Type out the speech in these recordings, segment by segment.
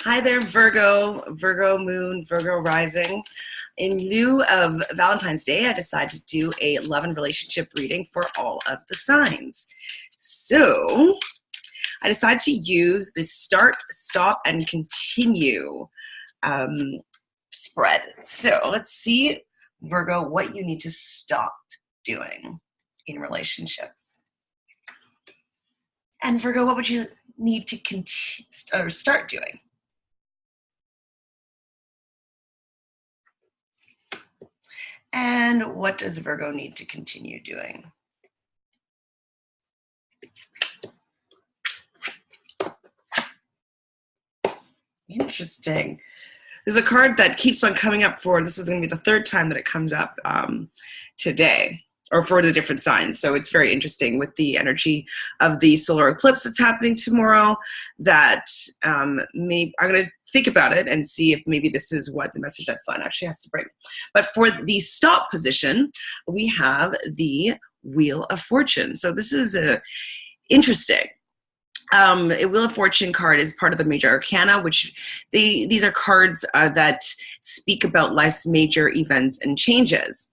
Hi there, Virgo, Virgo moon, Virgo rising. In lieu of Valentine's Day, I decided to do a love and relationship reading for all of the signs. So I decided to use the start, stop, and continue spread. So let's see, Virgo, what you need to stop doing in relationships. And Virgo, what would you need to start doing? And what does Virgo need to continue doing? Interesting. There's a card that keeps on coming up this is going to be the third time that it comes up today, or for the different signs. So it's very interesting with the energy of the solar eclipse that's happening tomorrow, that I'm going to think about it and see if maybe this is what the message that sign actually has to bring. But for the stop position, we have the Wheel of Fortune. So this is interesting. A Wheel of Fortune card is part of the major arcana, which these are cards that speak about life's major events and changes.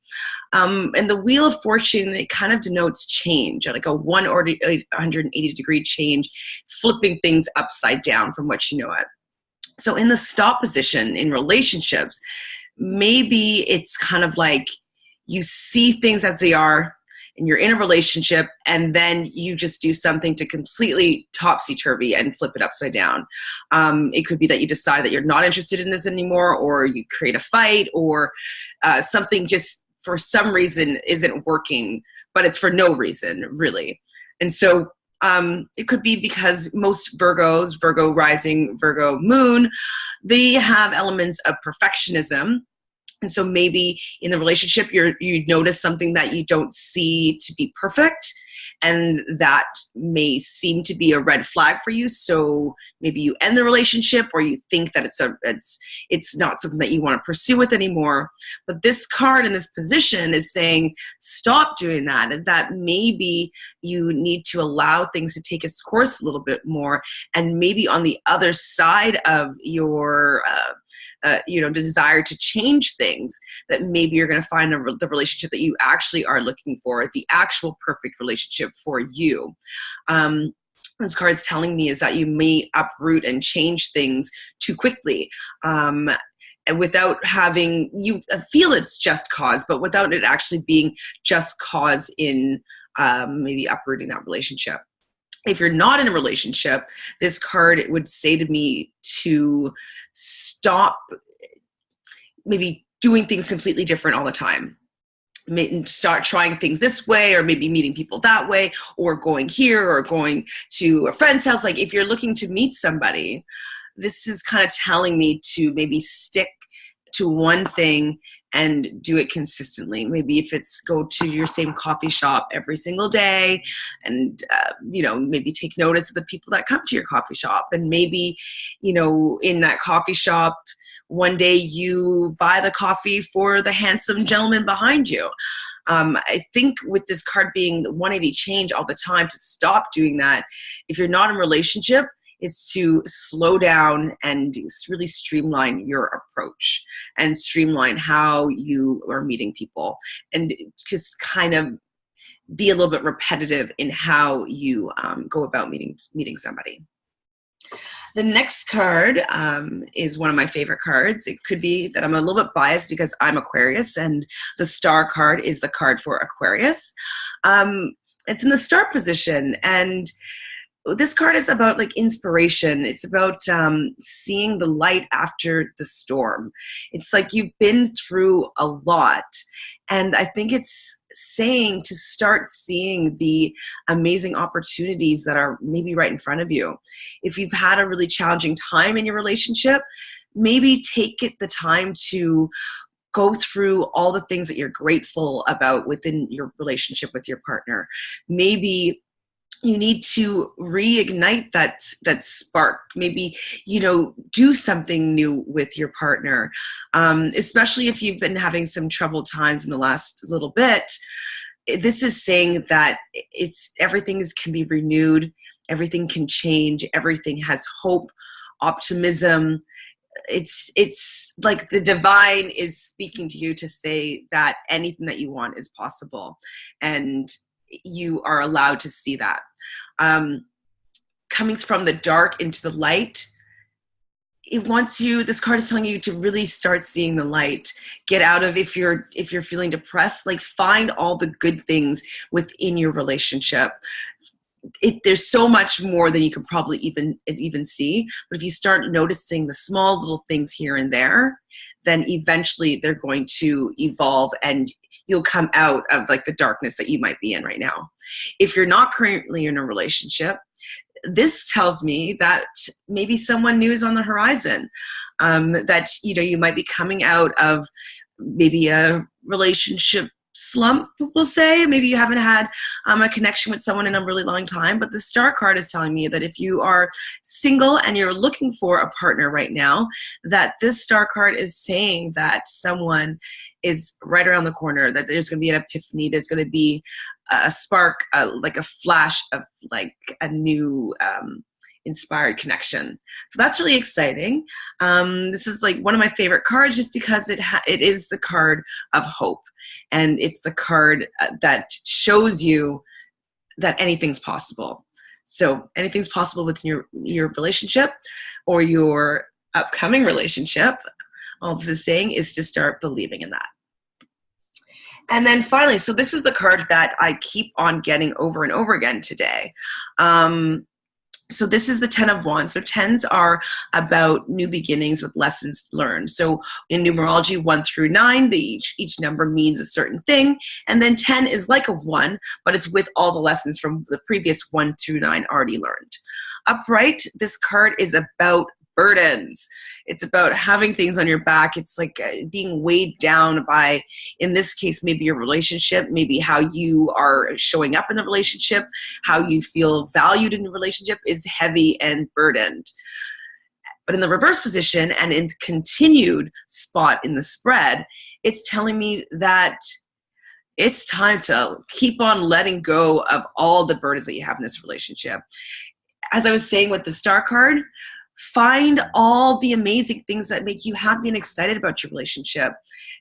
And the Wheel of Fortune, it kind of denotes change, like a 180-degree change, flipping things upside down from what you know it. So in the stop position in relationships, maybe it's kind of like you see things as they are, and you're in a relationship, and then you just do something to completely topsy-turvy and flip it upside down. It could be that you decide that you're not interested in this anymore, or you create a fight, or something just for some reason isn't working, but it's for no reason, really. And so it could be because most Virgos, Virgo rising, Virgo moon, they have elements of perfectionism. And so maybe in the relationship, you notice something that you don't see to be perfect, and that may seem to be a red flag for you. So maybe you end the relationship, or you think that it's not something that you want to pursue with anymore. But this card in this position is saying, stop doing that, and that maybe you need to allow things to take its course a little bit more. And maybe on the other side of your desire to change things, that maybe you're going to find the relationship that you actually are looking for, the actual perfect relationship for you. This card's telling me is that you may uproot and change things too quickly, and without having, you feel it's just cause, but without it actually being just cause in maybe uprooting that relationship. If you're not in a relationship, this card would say to me to stop maybe doing things completely different all the time. Start trying things this way, or maybe meeting people that way, or going here, or going to a friend's house. Like if you're looking to meet somebody, this is kind of telling me to maybe stick to one thing and do it consistently. Maybe if it's go to your same coffee shop every single day, and maybe take notice of the people that come to your coffee shop, and maybe in that coffee shop one day you buy the coffee for the handsome gentleman behind you. I think with this card being the 180 change all the time, to stop doing that, if you're not in a relationship, is to slow down and really streamline your approach and streamline how you are meeting people, and just kind of be a little bit repetitive in how you go about meeting somebody. The next card is one of my favorite cards. It could be that I'm a little bit biased because I'm Aquarius, and the star card is the card for Aquarius. It's in the star position, and this card is about like inspiration. It's about seeing the light after the storm. It's like you've been through a lot, and I think it's saying to start seeing the amazing opportunities that are maybe right in front of you. If you've had a really challenging time in your relationship, maybe take the time to go through all the things that you're grateful about within your relationship with your partner. Maybe you need to reignite that spark. Maybe, do something new with your partner, especially if you've been having some troubled times in the last little bit. This is saying that everything can be renewed, everything can change, everything has hope optimism. It's like the divine is speaking to you to say that anything that you want is possible, and you are allowed to see that. Coming from the dark into the light, it wants you, this card is telling you to really start seeing the light. Get out of, if you're feeling depressed, like find all the good things within your relationship. There's so much more than you can probably even see. But if you start noticing the small little things here and there, then eventually they're going to evolve and you'll come out of like the darkness that you might be in right now. If you're not currently in a relationship, this tells me that maybe someone new is on the horizon, that, you might be coming out of maybe a relationship slump, we'll say. Maybe you haven't had a connection with someone in a really long time, but the Star card is telling me that if you are single and you're looking for a partner right now, that this Star card is saying that someone is right around the corner, that there's going to be an epiphany, there's going to be a spark, like a flash of like a new inspired connection. So that's really exciting. This is like one of my favorite cards just because it is the card of hope. And it's the card that shows you that anything's possible. So anything's possible within your relationship or your upcoming relationship. All this is saying is to start believing in that. And then finally, so this is the card that I keep on getting over and over again today. So this is the 10 of Wands. So 10s are about new beginnings with lessons learned. So in numerology, 1 through 9, each number means a certain thing. And then 10 is like a 1, but it's with all the lessons from the previous 1 through 9 already learned. Upright, this card is about burdens. It's about having things on your back. It's like being weighed down by, in this case, maybe your relationship, maybe how you are showing up in the relationship, how you feel valued in the relationship is heavy and burdened. But in the reverse position and in the continued spot in the spread, it's telling me that it's time to keep on letting go of all the burdens that you have in this relationship. As I was saying with the Star card, find all the amazing things that make you happy and excited about your relationship.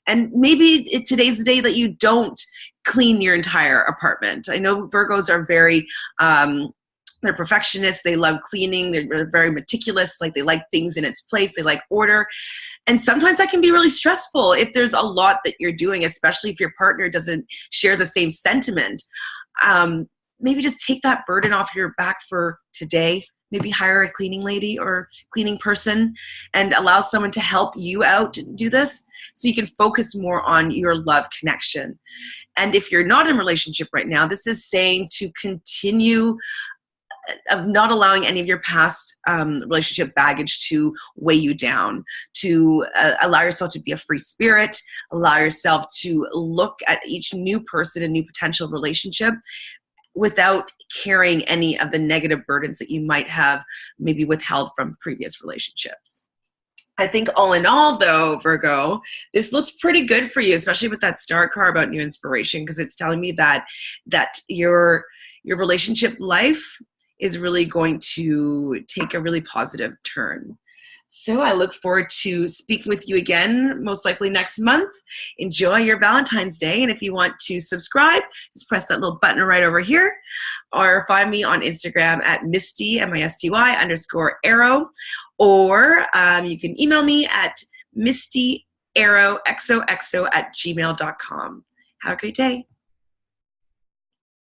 And maybe today's the day that you don't clean your entire apartment. I know Virgos are very, they're perfectionists. They love cleaning. They're very meticulous. Like they like things in its place. They like order. And sometimes that can be really stressful if there's a lot that you're doing, especially if your partner doesn't share the same sentiment. Maybe just take that burden off your back for today. Maybe hire a cleaning lady or cleaning person and allow someone to help you out to do this so you can focus more on your love connection. And if you're not in a relationship right now, this is saying to continue of not allowing any of your past relationship baggage to weigh you down, to allow yourself to be a free spirit, allow yourself to look at each new person and new potential relationship without carrying any of the negative burdens that you might have maybe withheld from previous relationships. I think all in all, though, Virgo, this looks pretty good for you, especially with that Star card about new inspiration, because it's telling me that your relationship life is really going to take a really positive turn. So I look forward to speaking with you again, most likely next month. Enjoy your Valentine's Day. And if you want to subscribe, just press that little button right over here, or find me on Instagram at Misty, MISTY_arrow, or you can email me at mistyarrowxoxo@gmail.com. Have a great day.